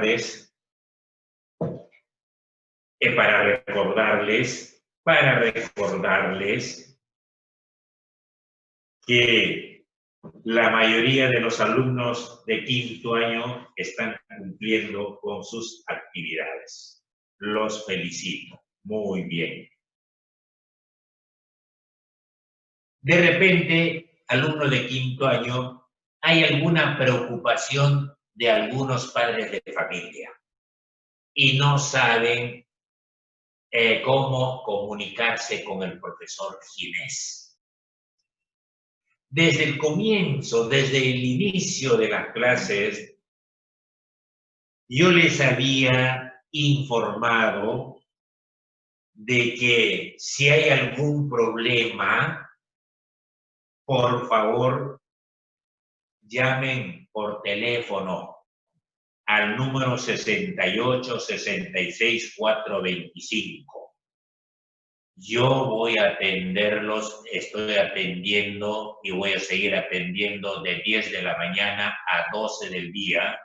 tardes para recordarles que la mayoría de los alumnos de quinto año están cumpliendo con sus actividades. Los felicito. Muy bien. De repente, alumnos de quinto año, hay alguna preocupación de algunos padres de familia y no saben cómo comunicarse con el profesor Ginés. Desde el comienzo, desde el inicio de las clases, yo les había informado de que si hay algún problema, por favor, llamen por teléfono al número 68-66-425. Yo voy a atenderlos, estoy atendiendo y voy a seguir atendiendo de 10 de la mañana a 12 del día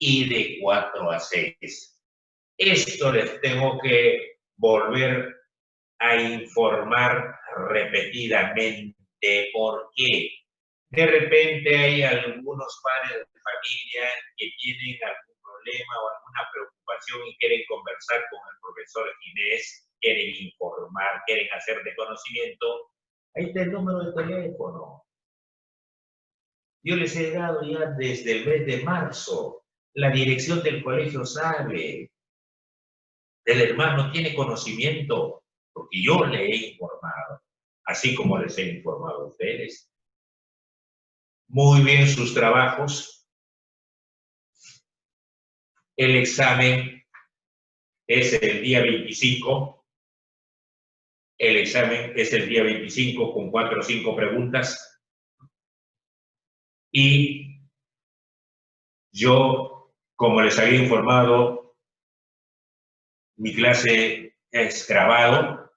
y de 4 a 6. Esto les tengo que volver a informar repetidamente porque de repente hay algunos padres de familia que tienen algún problema o alguna preocupación y quieren conversar con el profesor Ginés, quieren informar, quieren hacer de conocimiento. Ahí está el número de teléfono. Yo les he dado ya desde el mes de marzo. La dirección del colegio sabe. El hermano tiene conocimiento, porque yo le he informado, así como les he informado a ustedes. Muy bien sus trabajos. El examen es el día 25. El examen es el día 25 con 4 o 5 preguntas. Y yo, como les había informado, mi clase es grabado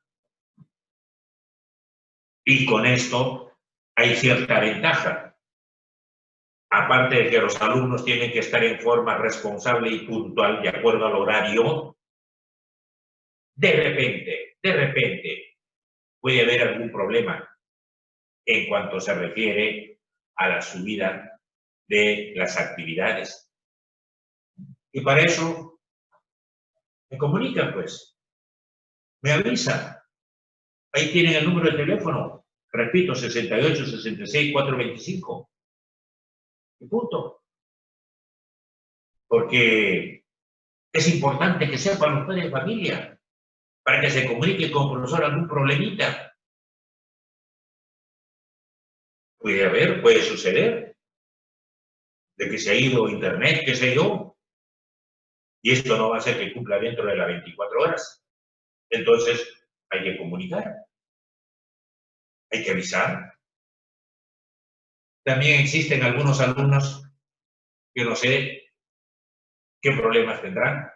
y con esto hay cierta ventaja. Aparte de que los alumnos tienen que estar en forma responsable y puntual de acuerdo al horario, de repente, puede haber algún problema en cuanto se refiere a la subida de las actividades. Y para eso, me comunican, pues, me avisan. Ahí tienen el número de teléfono, repito, 68-66-425. Y punto. Porque es importante que sepan los padres de familia para que se comunique con el profesor algún problemita. Puede haber, puede suceder, de que se ha ido internet, qué sé yo, y esto no va a ser que cumpla dentro de las 24 horas. Entonces, hay que comunicar, hay que avisar. También existen algunos alumnos que no sé qué problemas tendrán.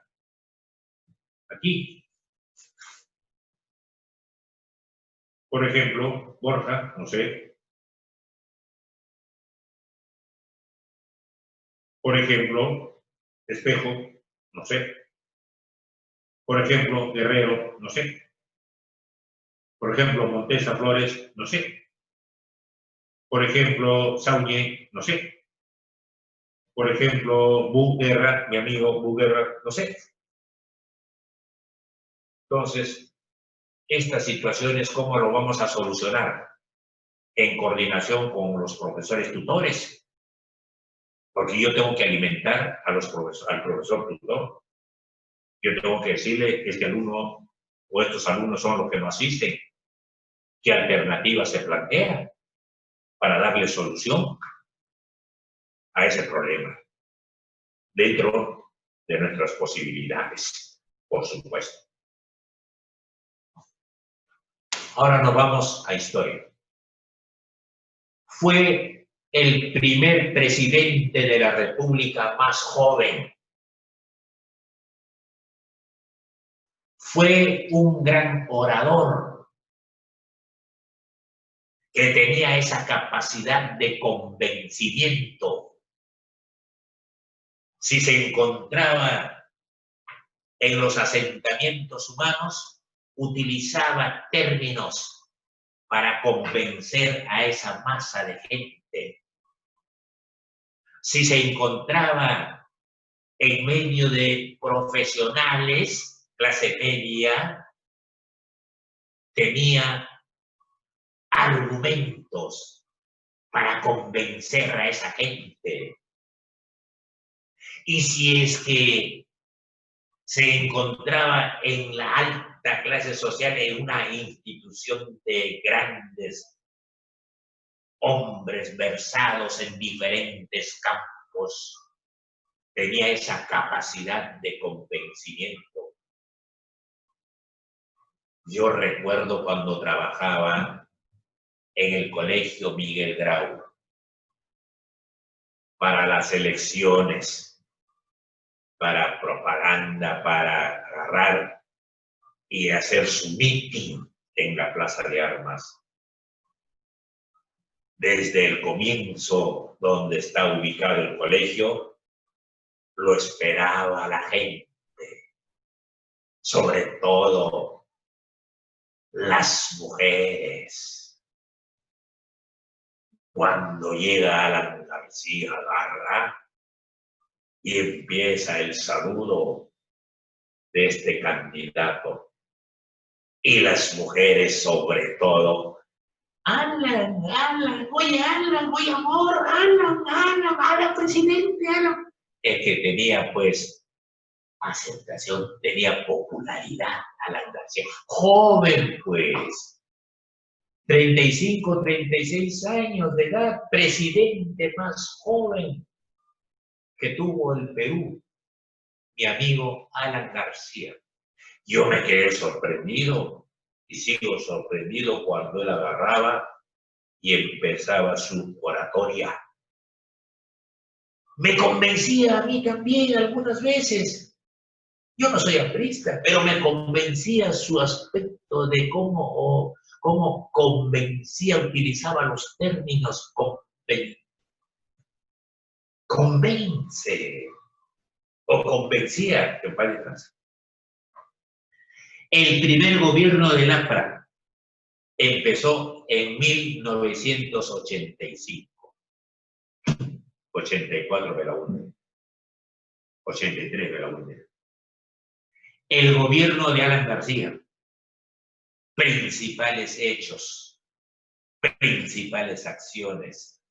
Aquí, por ejemplo, Borja, no sé. Por ejemplo, Espejo, no sé. Por ejemplo, Guerrero, no sé. Por ejemplo, Montesa Flores, no sé. Por ejemplo, Saunier, no sé. Por ejemplo, Guerra, mi amigo Guerra, no sé. Entonces, estas situaciones, ¿cómo lo vamos a solucionar? En coordinación con los profesores tutores. Porque yo tengo que alimentar a al profesor tutor. Yo tengo que decirle que este alumno o estos alumnos son los que no asisten. ¿Qué alternativa se plantea para darle solución a ese problema? Dentro de nuestras posibilidades, por supuesto. Ahora nos vamos a historia. Fue el primer presidente de la República más joven. Fue un gran orador que tenía esa capacidad de convencimiento. Si se encontraba en los asentamientos humanos, utilizaba términos para convencer a esa masa de gente. Si se encontraba en medio de profesionales, clase media, tenía argumentos para convencer a esa gente. Y si es que se encontraba en la alta clase social, en una institución de grandes hombres versados en diferentes campos, tenía esa capacidad de convencimiento. Yo recuerdo cuando trabajaba en el colegio Miguel Grau para las elecciones, para propaganda, para agarrar y hacer su meeting en la Plaza de Armas. Desde el comienzo, donde está ubicado el colegio, lo esperaba la gente, sobre todo las mujeres. Cuando llega Alan García Garra y empieza el saludo de este candidato, y las mujeres sobre todo, Alan, oye, Alan, presidente, Alan. Es que tenía, pues, aceptación, tenía popularidad, Alan García. Joven, pues, 35, 36 años de edad, presidente más joven que tuvo el Perú, mi amigo Alan García. Yo me quedé sorprendido y sigo sorprendido cuando él agarraba y empezaba su oratoria. Me convencía a mí también algunas veces. Yo no soy aprista, pero me convencía su aspecto de cómo convencía, utilizaba los términos convence o convencía, que parece. El primer gobierno del APRA empezó en 1985. 84 me la une. 83 me la une. El gobierno de Alan García. Principales hechos, principales acciones.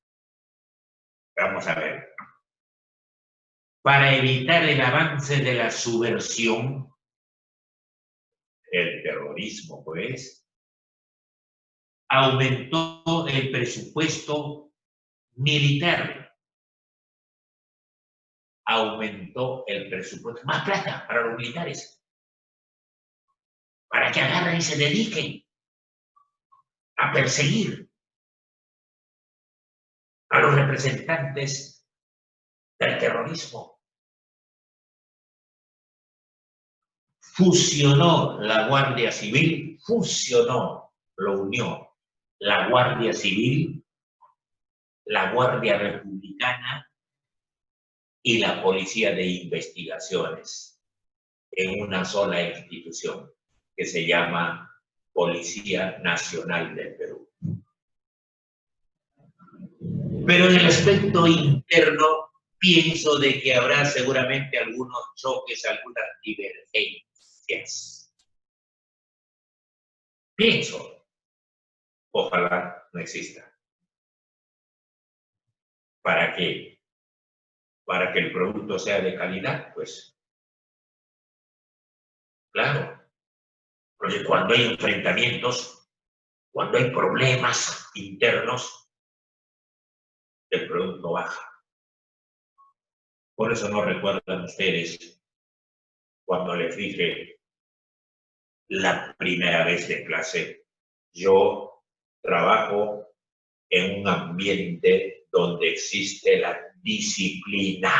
Vamos a ver. Para evitar el avance de la subversión, el terrorismo, pues, aumentó el presupuesto militar. Aumentó el presupuesto. Más plata para los militares. Para que agarren y se dediquen a perseguir a los representantes del terrorismo. Fusionó la Guardia Civil, lo unió la Guardia Civil, la Guardia Republicana y la Policía de Investigaciones en una sola institución que se llama Policía Nacional del Perú. Pero en el aspecto interno pienso de que habrá seguramente algunos choques, algunas divergencias. Pienso, ojalá no exista. ¿Para qué? Para que el producto sea de calidad, pues. Claro, porque cuando hay enfrentamientos, cuando hay problemas internos, el producto baja. Por eso no recuerdan ustedes cuando les dije la primera vez de clase, yo trabajo en un ambiente donde existe la disciplina.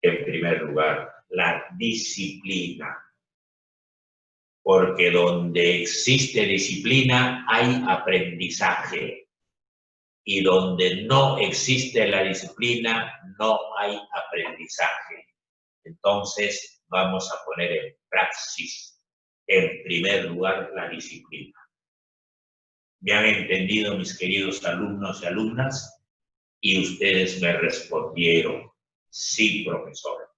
En primer lugar, la disciplina. Porque donde existe disciplina hay aprendizaje. Y donde no existe la disciplina, no hay aprendizaje. Entonces, vamos a poner en praxis, en primer lugar, la disciplina. ¿Me han entendido, mis queridos alumnos y alumnas? Y ustedes me respondieron, sí, profesor.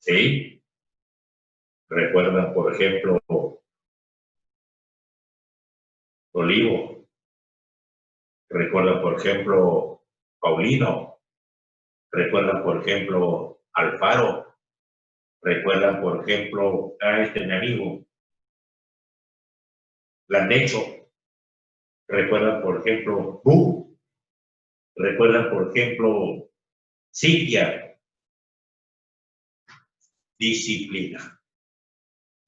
¿Sí? ¿Recuerdan, por ejemplo, Olivo? ¿Recuerdan, por ejemplo, Paulino? ¿Recuerdan, por ejemplo, Alfaro? ¿Recuerdan, por ejemplo, a este mi amigo, Landecho? ¿Recuerdan, por ejemplo, Bu? ¿Recuerdan, por ejemplo, Cintia? Disciplina.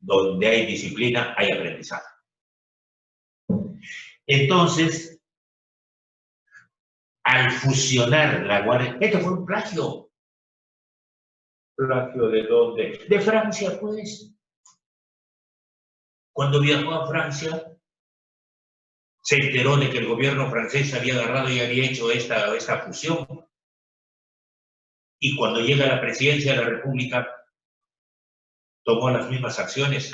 Donde hay disciplina, hay aprendizaje. Entonces, al fusionar la Guardia... Esto fue un plagio. ¿Plagio de dónde? De Francia, pues. Cuando viajó a Francia, se enteró de que el gobierno francés había agarrado y había hecho esta fusión. Y cuando llega a la presidencia de la República, tomó las mismas acciones.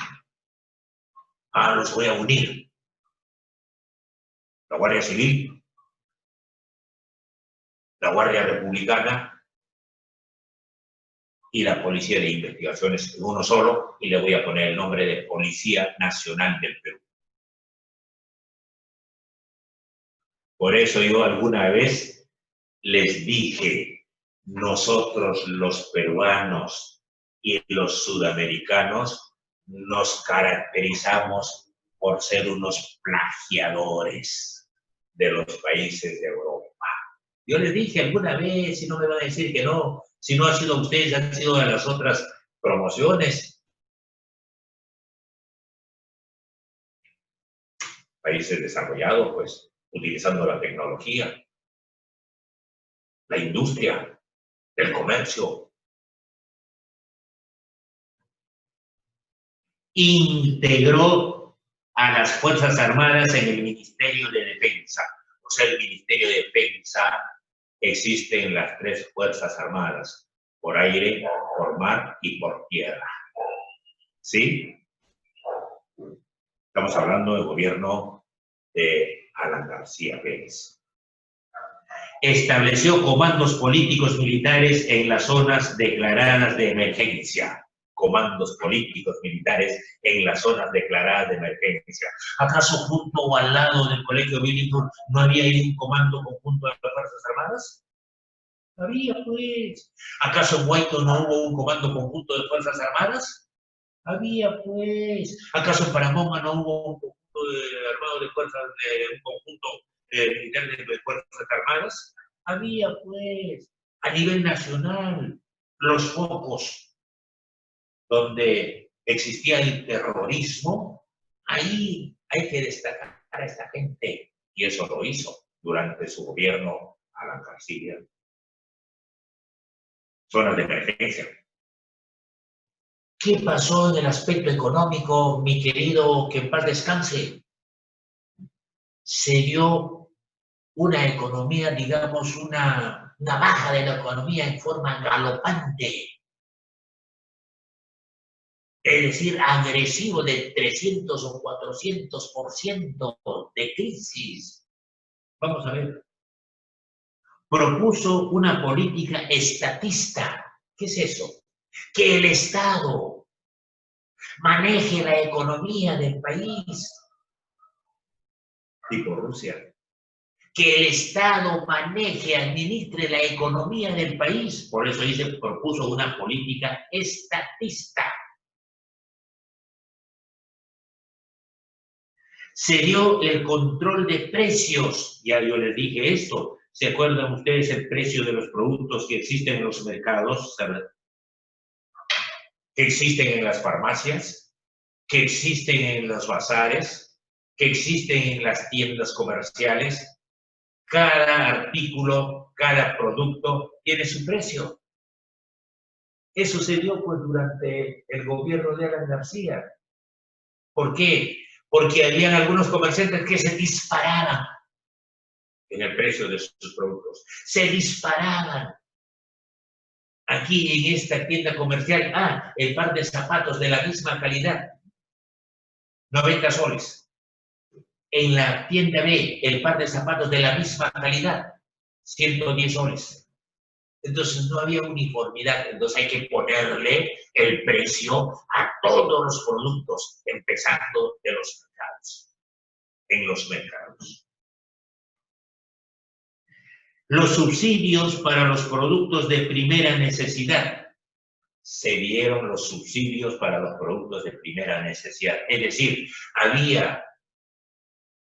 Ah, los voy a unir. La Guardia Civil, la Guardia Republicana y la Policía de Investigaciones en uno solo, y le voy a poner el nombre de Policía Nacional del Perú. Por eso yo alguna vez les dije, nosotros los peruanos y los sudamericanos nos caracterizamos por ser unos plagiadores de los países de Europa. Yo les dije alguna vez, y no me van a decir que no, si no ha sido ustedes, han sido de las otras promociones. Países desarrollados, pues, utilizando la tecnología, la industria, el comercio. Integró a las Fuerzas Armadas en el Ministerio de Defensa. O sea, el Ministerio de Defensa existe en las tres Fuerzas Armadas, por aire, por mar y por tierra. ¿Sí? Estamos hablando del gobierno de Alan García Pérez. Estableció comandos políticos militares en las zonas declaradas de emergencia. Comandos políticos militares en las zonas declaradas de emergencia. ¿Acaso junto o al lado del Colegio Militar no había un comando conjunto de las Fuerzas Armadas? Había, pues. ¿Acaso en Huayto no hubo un comando conjunto de Fuerzas Armadas? Había, pues. ¿Acaso en Paramonga no hubo un conjunto armado de fuerzas, un conjunto militar de Fuerzas Armadas? Había, pues. A nivel nacional, los focos donde existía el terrorismo, ahí hay que destacar a esta gente. Y eso lo hizo durante su gobierno Alan García. Zonas de emergencia. ¿Qué pasó en el aspecto económico, mi querido, que en paz descanse? Se dio una economía, digamos, una baja de la economía en forma galopante. Es decir, agresivo de 300 o 400% de crisis. Vamos a ver. Propuso una política estatista. ¿Qué es eso? Que el Estado maneje la economía del país, tipo Rusia. Que el Estado maneje, administre la economía del país. Por eso dice, propuso una política estatista. Se dio el control de precios. Ya yo les dije esto. ¿Se acuerdan ustedes el precio de los productos que existen en los mercados? Que existen en las farmacias, que existen en los bazares, que existen en las tiendas comerciales. Cada artículo, cada producto tiene su precio. Eso se dio pues durante el gobierno de Alan García. ¿Por qué? Porque habían algunos comerciantes que se disparaban en el precio de sus productos. Se disparaban. Aquí en esta tienda comercial, el par de zapatos de la misma calidad, 90 soles. En la tienda B, el par de zapatos de la misma calidad, 110 soles. Entonces no había uniformidad, entonces hay que ponerle el precio a todos los productos, empezando de los mercados, en los mercados. Los subsidios para los productos de primera necesidad. Se dieron los subsidios para los productos de primera necesidad. Es decir, había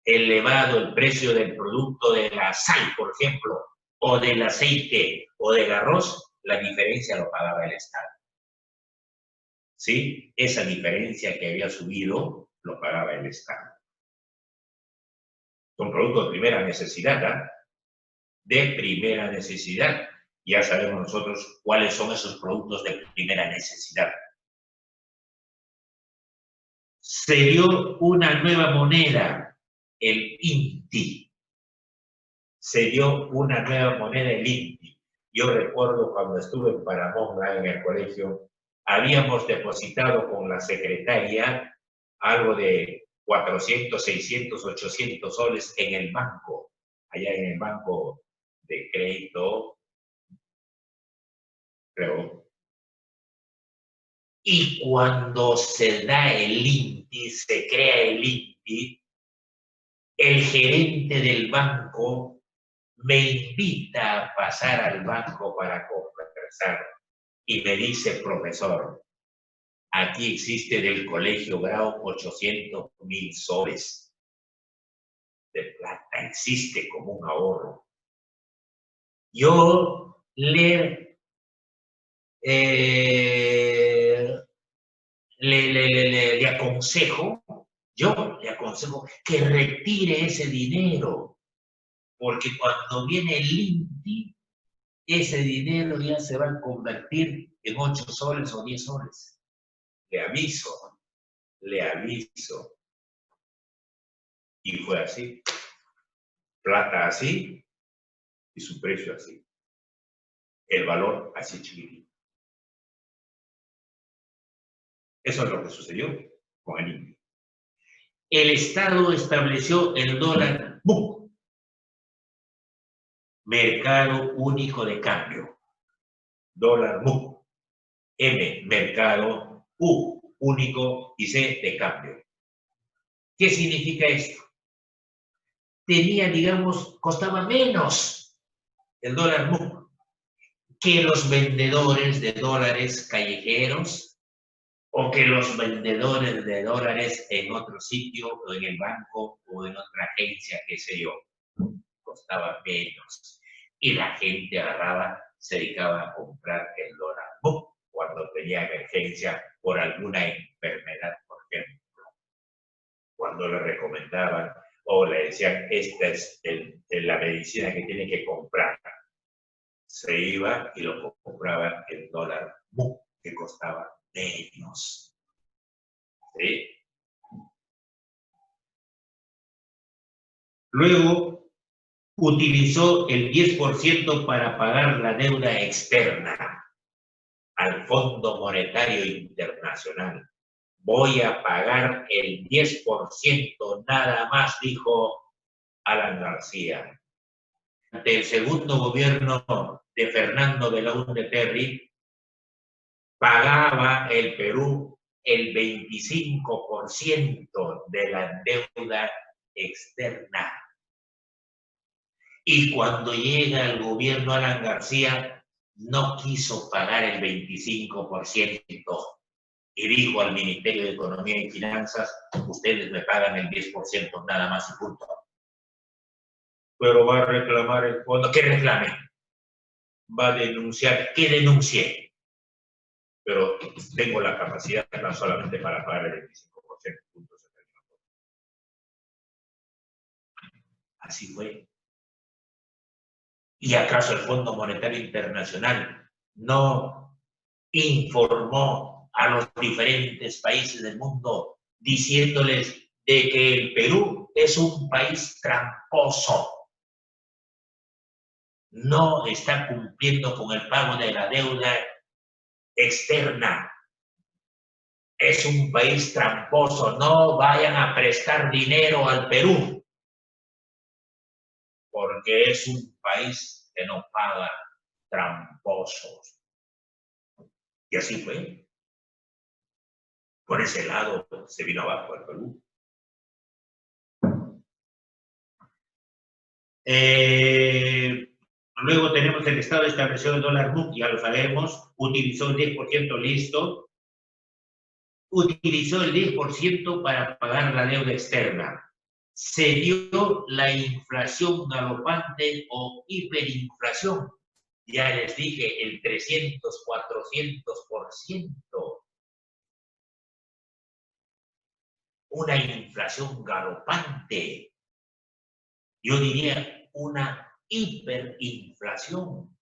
elevado el precio del producto de la sal, por ejemplo, o del aceite o del arroz, la diferencia lo pagaba el Estado. ¿Sí? Esa diferencia que había subido lo pagaba el Estado. Son productos de primera necesidad, ¿eh? De primera necesidad. Ya sabemos nosotros cuáles son esos productos de primera necesidad. Se dio una nueva moneda, el INTI. Se dio una nueva moneda, el INTI. Yo recuerdo cuando estuve en Paramonga, en el colegio, habíamos depositado con la secretaria algo de 400, 600, 800 soles en el banco, allá en el banco de crédito, creo. Y cuando se da el INTI, se crea el INTI, el gerente del banco me invita a pasar al banco para conversar y me dice, profesor, aquí existe del Colegio Grau 800.000 soles de plata, existe como un ahorro. Yo le aconsejo, que retire ese dinero, porque cuando viene el INTI, ese dinero ya se va a convertir en 8 soles o 10 soles. Le aviso. Y fue así. Plata así y su precio así. El valor así chiquitito. Eso es lo que sucedió con el INTI. El Estado estableció el dólar MUC, Mercado Único de Cambio. Dólar MUC. M, mercado, U, único, y C, de cambio. ¿Qué significa esto? Tenía, digamos, costaba menos el dólar MUC que los vendedores de dólares callejeros o que los vendedores de dólares en otro sitio o en el banco o en otra agencia, qué sé yo. Costaba menos. Y la gente agarraba, se dedicaba a comprar el dólar MUC cuando tenía emergencia por alguna enfermedad, por ejemplo. Cuando le recomendaban o le decían, esta es la medicina que tiene que comprar, se iba y lo compraba en dólar MUC, que costaba menos. ¿Sí? Luego, utilizó el 10% para pagar la deuda externa al Fondo Monetario Internacional. Voy a pagar el 10% nada más, dijo Alan García. Ante el segundo gobierno de Fernando Belaúnde Terry, pagaba el Perú el 25% de la deuda externa. Y cuando llega el gobierno Alan García, no quiso pagar el 25%. Y dijo al Ministerio de Economía y Finanzas, ustedes me pagan el 10% nada más y punto. Pero va a reclamar el fondo. ¿Qué reclame? Va a denunciar. ¿Qué denuncie? Pero tengo la capacidad no solamente para pagar el 25%. Punto. Así fue. ¿Y acaso el Fondo Monetario Internacional no informó a los diferentes países del mundo diciéndoles de que el Perú es un país tramposo, no está cumpliendo con el pago de la deuda externa. Es un país tramposo. No vayan a prestar dinero al Perú, porque es un país que no paga, tramposos. Y así fue. Por ese lado se vino abajo el Perú. Luego tenemos el Estado estableció el dólar MUC, ya lo sabemos, utilizó el 10% listo, utilizó el 10% para pagar la deuda externa. Se dio la inflación galopante o hiperinflación. Ya les dije, el 300, 400%. Una inflación galopante. Yo diría una hiperinflación.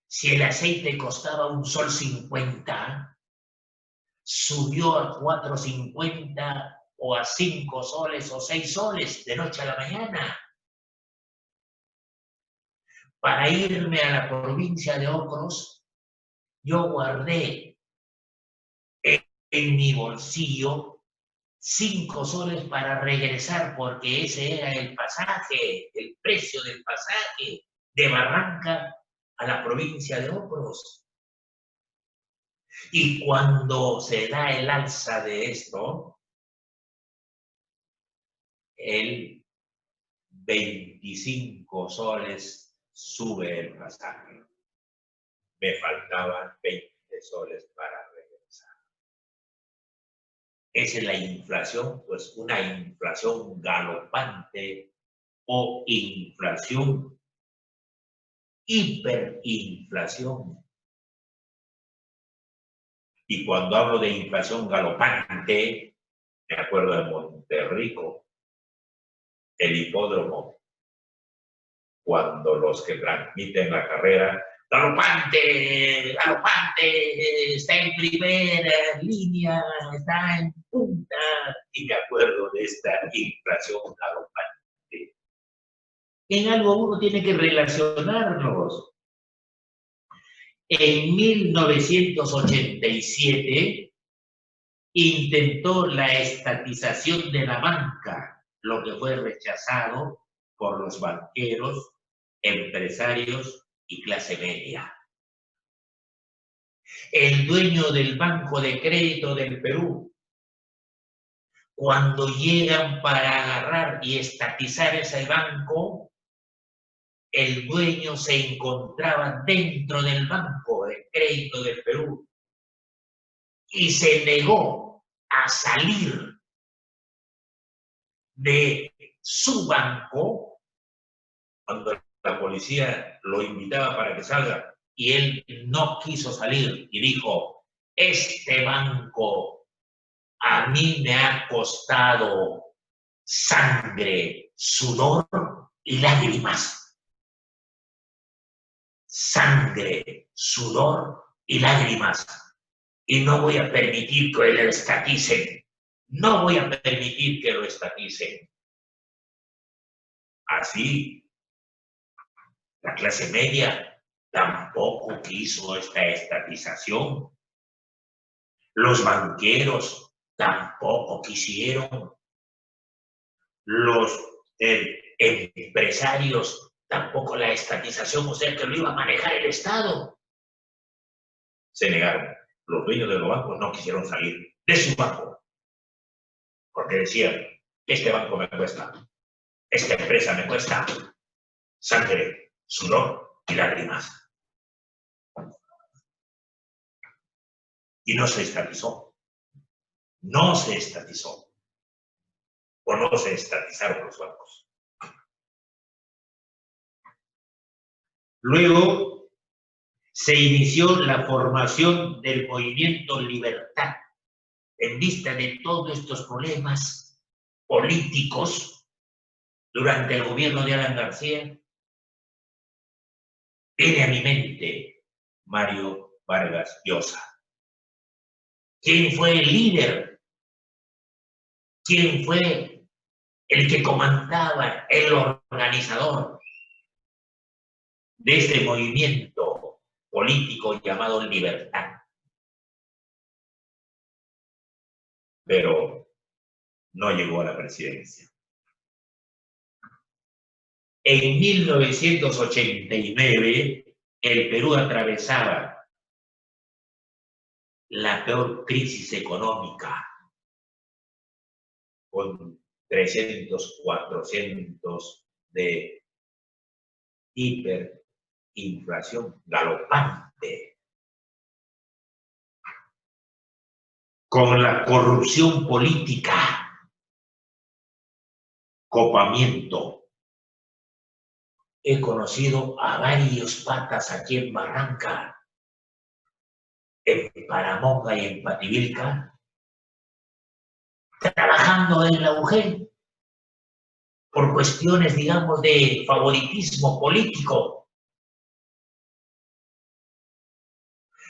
Si el aceite costaba $1.50, subió a 4.50 o a 5 soles o 6 soles de noche a la mañana. Para irme a la provincia de Ocros, yo guardé en mi bolsillo 5 soles para regresar, porque ese era el pasaje, el precio del pasaje de Barranca a la provincia de Ocros. Y cuando se da el alza de esto, el 25 soles sube el pasaje. Me faltaban 20 soles para regresar. Esa es la inflación, pues una inflación galopante o inflación, hiperinflación. Y cuando hablo de inflación galopante, me acuerdo de Monterrico, el hipódromo, cuando los que transmiten la carrera, galopante, galopante, está en primera línea, está en punta, y me acuerdo de esta inflación galopante. En algo uno tiene que relacionarlos. En 1987 intentó la estatización de la banca, lo que fue rechazado por los banqueros, empresarios y clase media. El dueño del Banco de Crédito del Perú, cuando llegan para agarrar y estatizar ese banco, el dueño se encontraba dentro del Banco de Crédito del Perú y se negó a salir de su banco cuando la policía lo invitaba para que salga y él no quiso salir y dijo, este banco a mí me ha costado sangre, sudor y lágrimas. Sangre, sudor y lágrimas. Y no voy a permitir que lo estaticen. No voy a permitir que lo estaticen. Así, la clase media tampoco quiso esta estatización. Los banqueros tampoco quisieron. Los empresarios tampoco la estatización, o sea que lo iba a manejar el Estado. Se negaron. Los dueños de los bancos no quisieron salir de su banco. Porque decían, este banco me cuesta, esta empresa me cuesta sangre, sudor y lágrimas. Y no se estatizó. No se estatizó. O no se estatizaron los bancos. Luego se inició la formación del movimiento Libertad en vista de todos estos problemas políticos durante el gobierno de Alan García. Viene a mi mente Mario Vargas Llosa. ¿Quién fue el líder? ¿Quién fue el que comandaba, el organizador? de este movimiento político llamado Libertad. Pero no llegó a la presidencia. En 1989, el Perú atravesaba la peor crisis económica, con 300, 400 de hiperinflación galopante, con la corrupción política, copamiento. He conocido a varios patas aquí en Barranca, en Paramonga y en Pativilca, trabajando en la UGEL por cuestiones, digamos, de favoritismo político.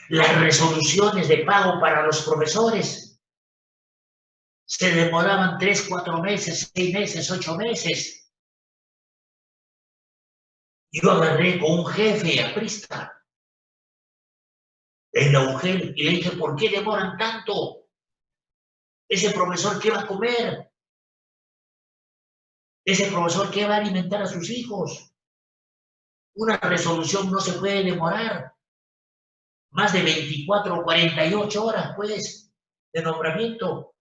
Las resoluciones de pago para los profesores se demoraban 3, 4 meses, 6 meses, 8 meses. Yo agarré con un jefe aprista en la UGEL y le dije, ¿por qué demoran tanto? Ese profesor, ¿qué va a comer? Ese profesor, ¿qué va a alimentar a sus hijos? Una resolución no se puede demorar más de 24 o 48 horas, pues, de nombramiento.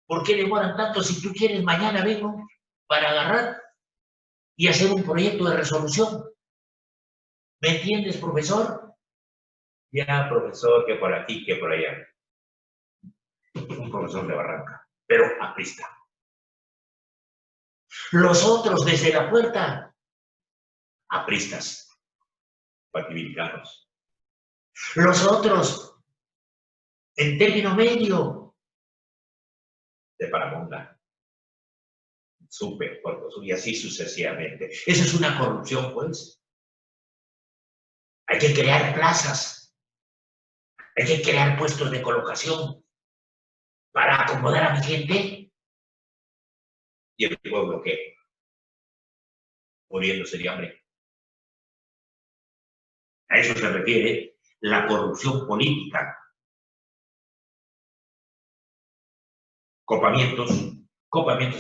¿Por qué demoran tanto? Si tú quieres, mañana vengo para agarrar y hacer un proyecto de resolución. ¿Me entiendes, profesor? Ya, profesor, que por aquí, que por allá. Un profesor de Barranca, pero aprista. Los otros desde la puerta, apristas, pativilcanos. Los otros, en término medio, de Paramonga, súper, y así sucesivamente. Eso es una corrupción, pues. Hay que crear plazas, hay que crear puestos de colocación para acomodar a mi gente. Y el pueblo, ¿qué? Muriéndose de hambre. A eso se refiere la corrupción política. Copamientos,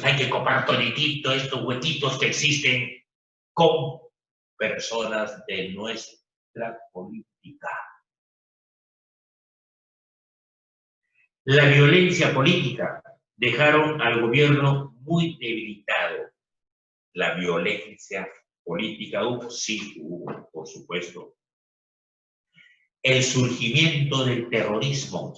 hay que copar toditito estos huequitos que existen con personas de nuestra política. La violencia política dejaron al gobierno muy debilitado. La violencia política, sí hubo, por supuesto. El surgimiento del terrorismo.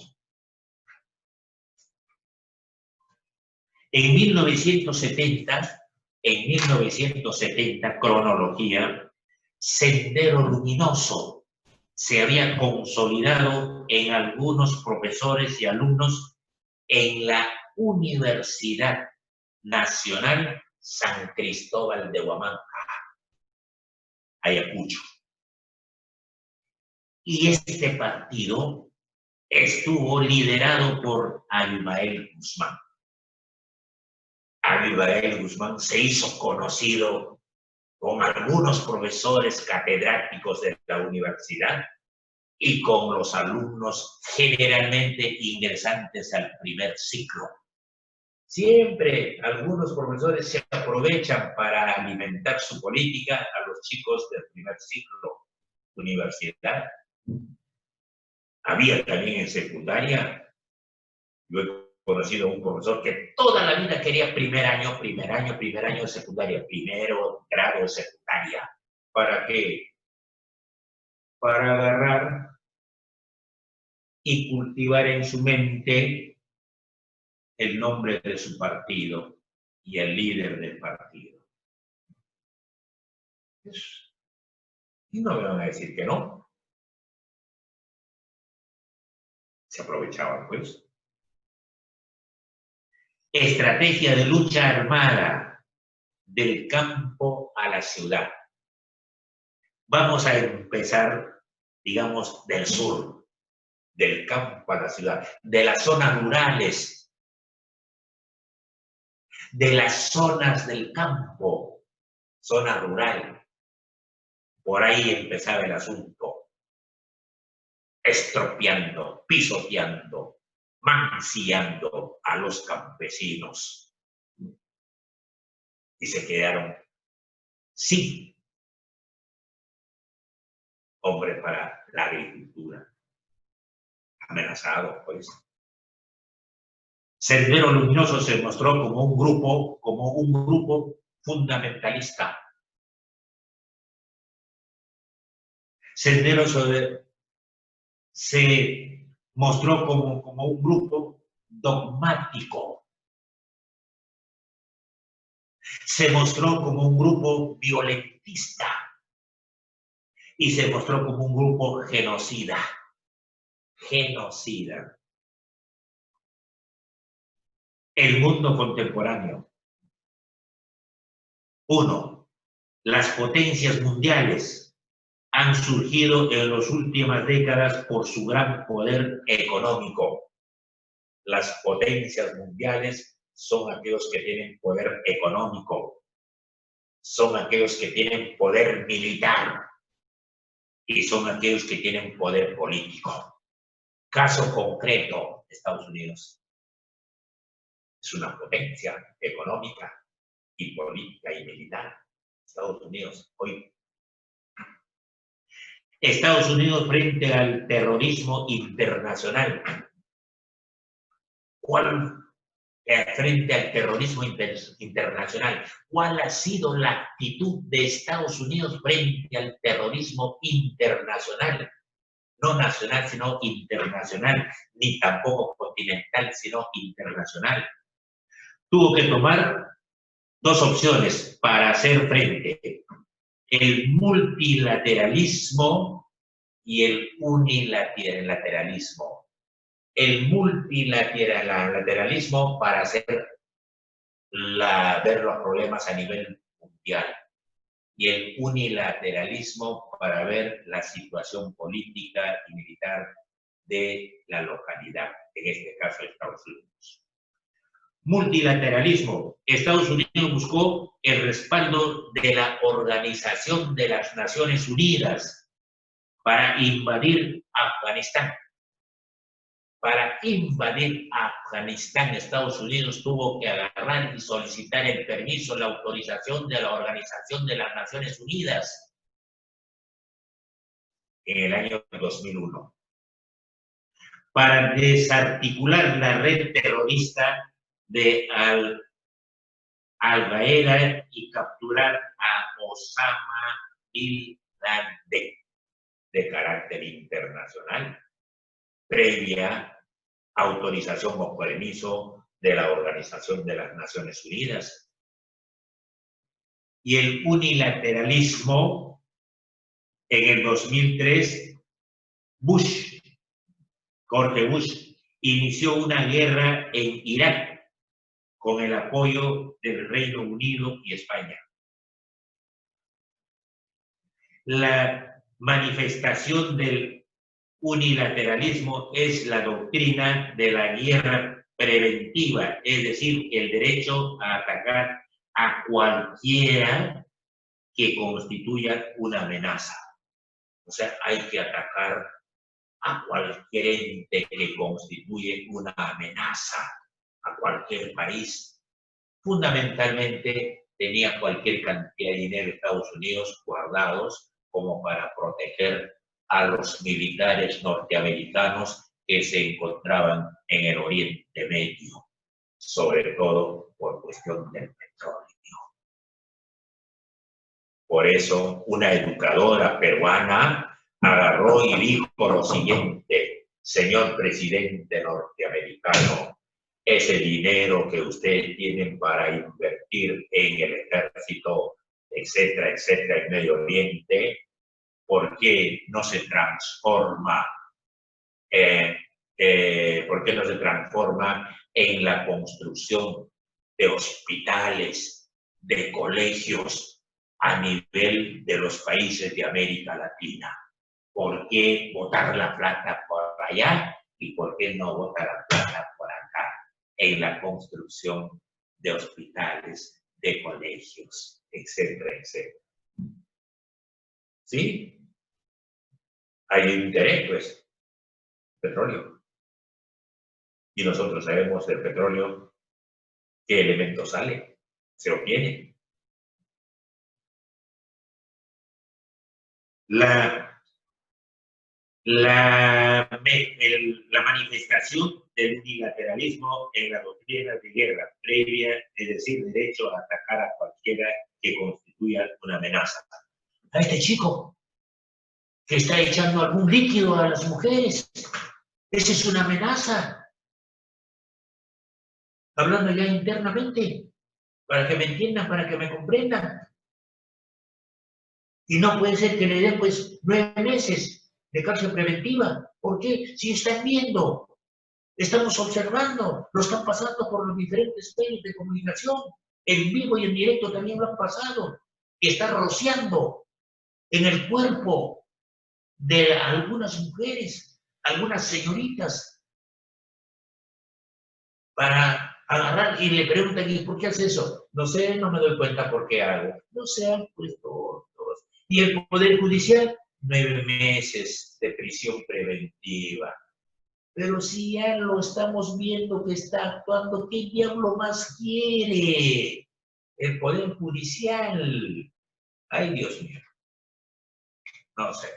En 1970, cronología, Sendero Luminoso se había consolidado en algunos profesores y alumnos en la Universidad Nacional San Cristóbal de Huamanga, Ayacucho. Y este partido estuvo liderado por Abimael Guzmán. Abimael Guzmán se hizo conocido con algunos profesores catedráticos de la universidad y con los alumnos generalmente ingresantes al primer ciclo. Siempre algunos profesores se aprovechan para alimentar su política a los chicos del primer ciclo de universidad. Había también en secundaria. Yo he conocido a un profesor que toda la vida quería primer año de secundaria, primero grado de secundaria. ¿Para qué? Para agarrar y cultivar en su mente el nombre de su partido y el líder del partido. Y no me van a decir que no. Se aprovechaban, pues. Estrategia de lucha armada del campo a la ciudad. Vamos a empezar, digamos, del sur, del campo a la ciudad, de las zonas rurales, de las zonas del campo, zona rural. Por ahí empezaba el asunto, estropeando, pisoteando, mancillando a los campesinos. Y se quedaron sin hombre para la agricultura. Amenazado, pues. Sendero Luminoso se mostró como un grupo fundamentalista. Sendero se mostró como un grupo dogmático. Se mostró como un grupo violentista y se mostró como un grupo genocida. Genocida. El mundo contemporáneo. 1. Las potencias mundiales han surgido en las últimas décadas por su gran poder económico. Las potencias mundiales son aquellos que tienen poder económico, son aquellos que tienen poder militar y son aquellos que tienen poder político. Caso concreto, Estados Unidos es una potencia económica y política y militar. Estados Unidos hoy. Estados Unidos frente al terrorismo internacional. Frente al terrorismo internacional, ¿cuál ha sido la actitud de Estados Unidos frente al terrorismo internacional? No nacional, sino internacional, ni tampoco continental, sino internacional. Tuvo que tomar dos opciones para hacer frente: el multilateralismo y el unilateralismo. El multilateralismo para ver los problemas a nivel mundial y el unilateralismo para ver la situación política y militar de la localidad, en este caso Estados Unidos. Multilateralismo. Estados Unidos buscó el respaldo de la Organización de las Naciones Unidas para invadir Afganistán. Para invadir Afganistán, Estados Unidos tuvo que agarrar y solicitar el permiso, la autorización de la Organización de las Naciones Unidas en el año 2001 para desarticular la red terrorista de Al-Qaeda y capturar a Osama Bin Laden de carácter internacional, previa autorización o permiso de la Organización de las Naciones Unidas. Y el unilateralismo, en el 2003, George Bush, inició una guerra en Irak con el apoyo del Reino Unido y España. La manifestación del unilateralismo es la doctrina de la guerra preventiva, es decir, el derecho a atacar a cualquiera que constituya una amenaza. O sea, hay que atacar a cualquier ente que constituye una amenaza, a cualquier país. Fundamentalmente tenía cualquier cantidad de dinero de Estados Unidos guardados como para proteger a los militares norteamericanos que se encontraban en el Oriente Medio, sobre todo por cuestión del petróleo. Por eso, una educadora peruana agarró y dijo lo siguiente: señor presidente norteamericano, ese dinero que ustedes tienen para invertir en el ejército, etcétera, etcétera, en Medio Oriente, ¿por qué no se transforma? ¿Por qué no se transforma en la construcción de hospitales, de colegios a nivel de los países de América Latina? ¿Por qué botar la plata por allá y por qué no botar la plata por acá en la construcción de hospitales, de colegios, etcétera, etcétera? ¿Sí? Hay interés, pues, petróleo. Y nosotros sabemos del petróleo qué elemento sale, se obtiene. La, la manifestación del unilateralismo en la doctrina de guerra previa, es decir, derecho a atacar a cualquiera que constituya una amenaza. A este chico que está echando algún líquido a las mujeres, esa es una amenaza. Hablando ya internamente, para que me entiendan, para que me comprendan. Y no puede ser que le den pues 9 meses de cárcel preventiva. ¿Por qué? Si están viendo, estamos observando, lo están pasando por los diferentes medios de comunicación, en vivo y en directo también lo han pasado, y está rociando en el cuerpo de algunas mujeres, algunas señoritas, para agarrar y le preguntan, ¿y por qué hace eso? No sé, no me doy cuenta por qué hago. No se han puesto todos. Y el Poder Judicial, 9 meses de prisión preventiva. Pero si ya lo estamos viendo que está actuando, ¿qué diablo más quiere? El Poder Judicial. Ay, Dios mío. No sé.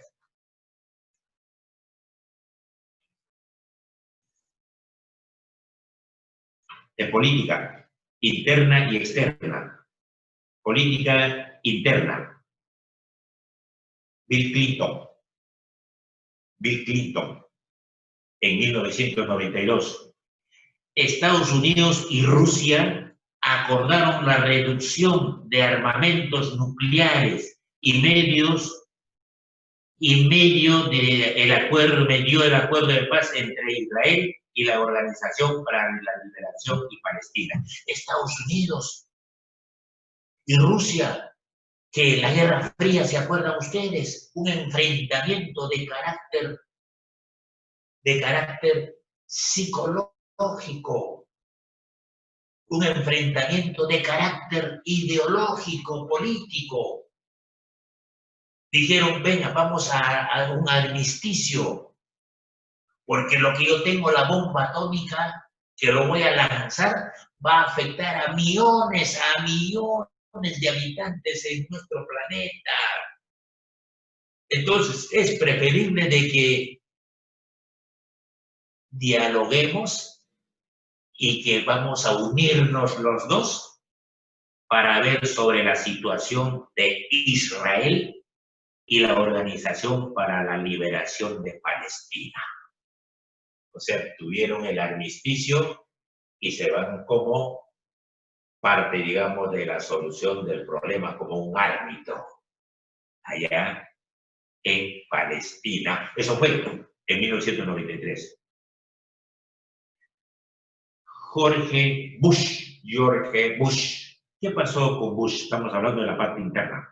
En política interna y externa. Política interna. Bill Clinton. Bill Clinton. En 1992. Estados Unidos y Rusia acordaron la reducción de armamentos nucleares y el acuerdo de paz entre Israel y la Organización para la Liberación y Palestina. Estados Unidos y Rusia, que la Guerra Fría, ¿se acuerdan ustedes? Un enfrentamiento de carácter psicológico, un enfrentamiento de carácter ideológico, político. Dijeron, venga, vamos a un armisticio, porque lo que yo tengo, la bomba atómica, que lo voy a lanzar, va a afectar a millones de habitantes en nuestro planeta. Entonces, es preferible de que dialoguemos y que vamos a unirnos los dos para ver sobre la situación de Israel y la Organización para la Liberación de Palestina. O sea, tuvieron el armisticio y se van como parte, digamos, de la solución del problema, como un árbitro allá en Palestina. Eso fue en 1993. George Bush. ¿Qué pasó con Bush? Estamos hablando de la parte interna.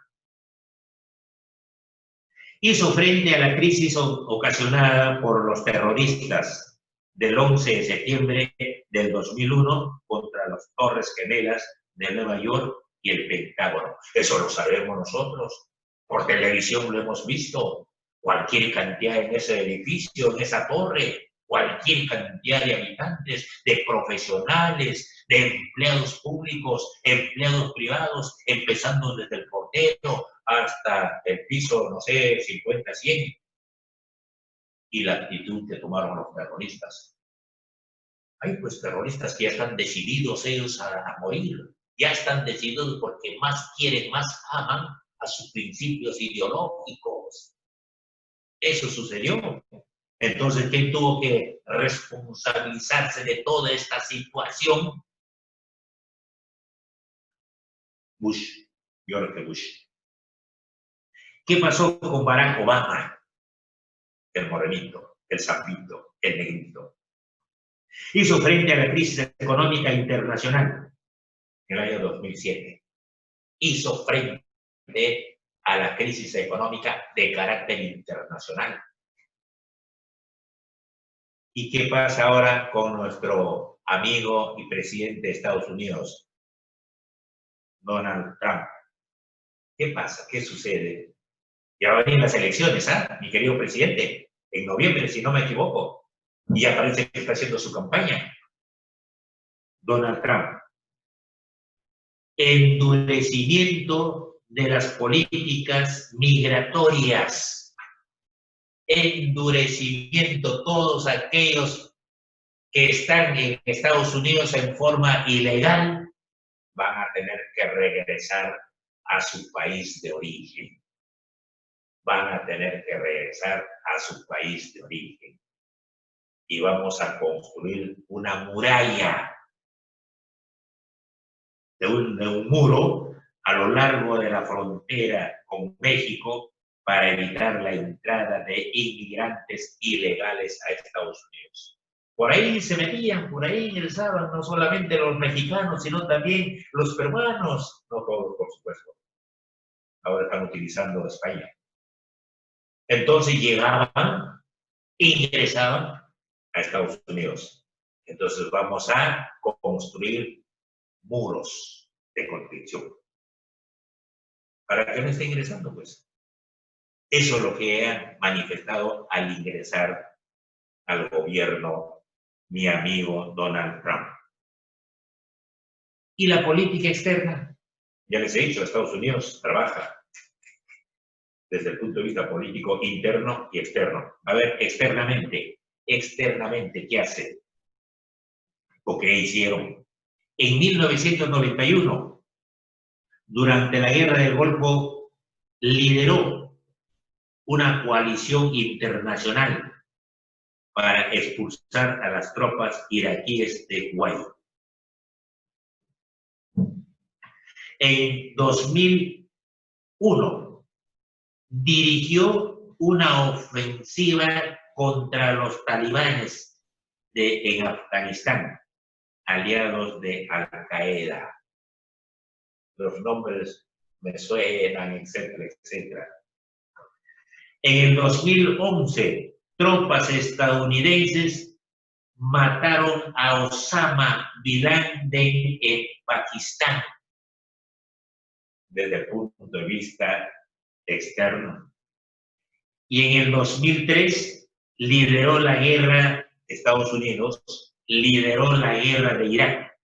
Hizo frente a la crisis ocasionada por los terroristas del 11 de septiembre del 2001 contra las Torres Gemelas de Nueva York y el Pentágono. Eso lo sabemos nosotros. Por televisión lo hemos visto. Cualquier cantidad en ese edificio, en esa torre, cualquier cantidad de habitantes, de profesionales, de empleados públicos, empleados privados, empezando desde el portero hasta el piso, no sé, 50, 100. Y la actitud que tomaron los terroristas. Hay pues terroristas que ya están decididos ellos a morir, ya están decididos porque más quieren, más aman a sus principios ideológicos. Eso sucedió. Entonces, ¿quién tuvo que responsabilizarse de toda esta situación? Bush, George Bush. ¿Qué pasó con Barack Obama? El morenito, el zapito, el negrito. Hizo frente a la crisis económica internacional en el año 2007. Hizo frente a la crisis económica de carácter internacional. ¿Y qué pasa ahora con nuestro amigo y presidente de Estados Unidos, Donald Trump? ¿Qué pasa? ¿Qué sucede? Ya van a venir las elecciones, ¿ah? Mi querido presidente, en noviembre, si no me equivoco. Y ya parece que está haciendo su campaña. Donald Trump. Endurecimiento de las políticas migratorias. Endurecimiento, todos aquellos que están en Estados Unidos en forma ilegal van a tener que regresar a su país de origen. Van a tener que regresar a su país de origen. Y vamos a construir una muralla de un muro a lo largo de la frontera con México para evitar la entrada de inmigrantes ilegales a Estados Unidos. Por ahí se metían, por ahí ingresaban no solamente los mexicanos, sino también los peruanos, no todos, por supuesto. Ahora están utilizando España. Entonces llegaban, ingresaban a Estados Unidos. Entonces vamos a construir muros de contención. ¿Para qué no está ingresando? Pues eso es lo que han manifestado al ingresar al gobierno mi amigo Donald Trump. Y la política externa, ya les he dicho, Estados Unidos trabaja desde el punto de vista político interno y externo. A ver, externamente, ¿qué hace? ¿O qué hicieron? En 1991, durante la Guerra del Golfo, lideró una coalición internacional para expulsar a las tropas iraquíes de Kuwait. En 2001 dirigió una ofensiva contra los talibanes en Afganistán, aliados de Al-Qaeda. Los nombres me suenan, etcétera, etcétera. En el 2011, tropas estadounidenses mataron a Osama Bin Laden en Pakistán, desde el punto de vista externo. Y en el 2003 lideró la guerra, Estados Unidos lideró la guerra de Irak,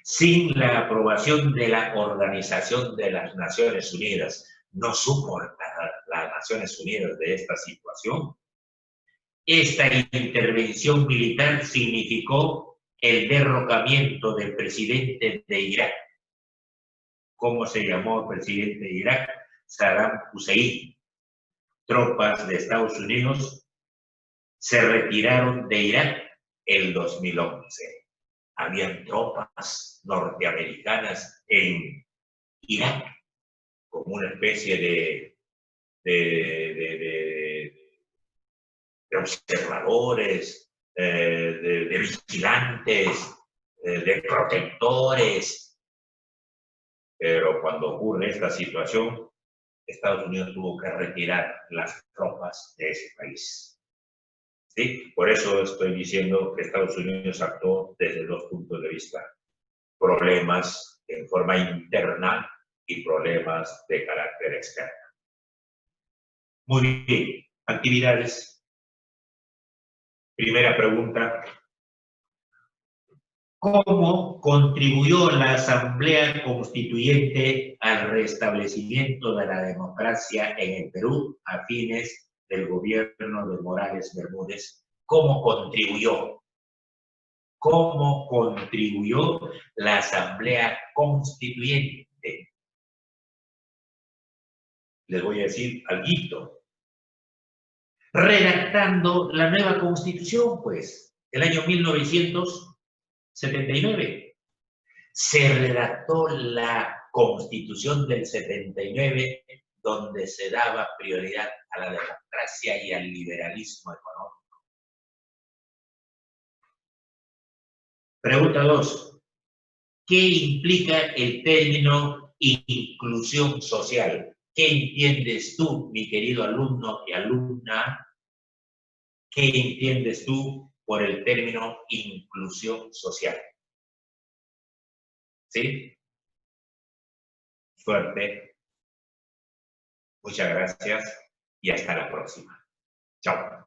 sin la aprobación de la Organización de las Naciones Unidas. No supo las Naciones Unidas de esta situación. Esta intervención militar significó el derrocamiento del presidente de Irak. ¿Cómo se llamó el presidente de Irak? Saddam Hussein. Tropas de Estados Unidos se retiraron de Irak el 2011. Habían tropas norteamericanas en Irak como una especie de observadores, de vigilantes, de protectores. Pero cuando ocurre esta situación, Estados Unidos tuvo que retirar las tropas de ese país. ¿Sí? Por eso estoy diciendo que Estados Unidos actuó desde dos puntos de vista. Problemas en forma interna y problemas de carácter externo. Muy bien, actividades. Primera pregunta. ¿Cómo contribuyó la Asamblea Constituyente al restablecimiento de la democracia en el Perú a fines del gobierno de Morales Bermúdez? ¿Cómo contribuyó? ¿Cómo contribuyó la Asamblea Constituyente? Les voy a decir algo. Redactando la nueva Constitución, pues, el año 1979. Se redactó la Constitución del 79, donde se daba prioridad a la democracia y al liberalismo económico. Pregunta 2. ¿Qué implica el término inclusión social? ¿Qué entiendes tú, mi querido alumno y alumna? ¿Qué entiendes tú por el término inclusión social? ¿Sí? Fuerte. Muchas gracias y hasta la próxima. Chao.